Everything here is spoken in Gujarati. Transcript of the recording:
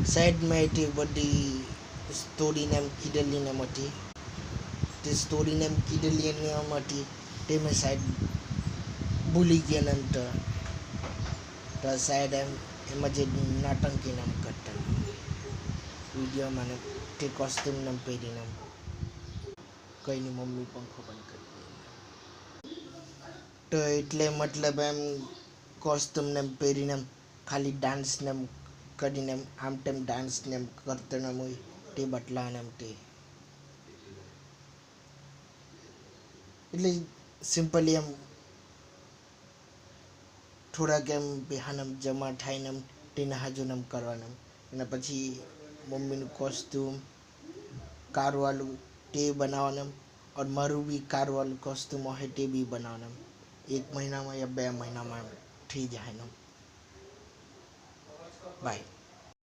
સાઈડમાં એટલી બધી સ્ટોરીને એમ કીધેલી ને હતી તે સ્ટોરીને એમ કીધેલી ને એમ હતી તે મેં સાઈડ ભૂલી ગયા ને એમ તો સાઈડ એમાં જે નાટંકીને એમ કરતા વિડીયોમાં ને તે કોસ્ટ્યુમને પહેરીને કઈની મમ્મી પંખો બંધ કરી તો એટલે મતલબ એમ કોસ્ટ્યુમને પહેરીને ખાલી ડાન્સને કરીને આમ તેમ ડાન્સને કરતો ને હોય તે બદલાને એમ તે એટલે સિમ્પલી એમ થોડાક એમ બેહાને જમા થાયને એમ તેના હાજુને એમ કરવાના અને પછી મમ્મીનું કોસ્ટ્યુમ કારવાળું તે બનાવવાનું और મારું બી કારવાળું કોસ્ટ્યુમ હોય તે બી બનાવવાનું 1 મહિનામાં યા 2 મહિનામાં થઈ જાય બાય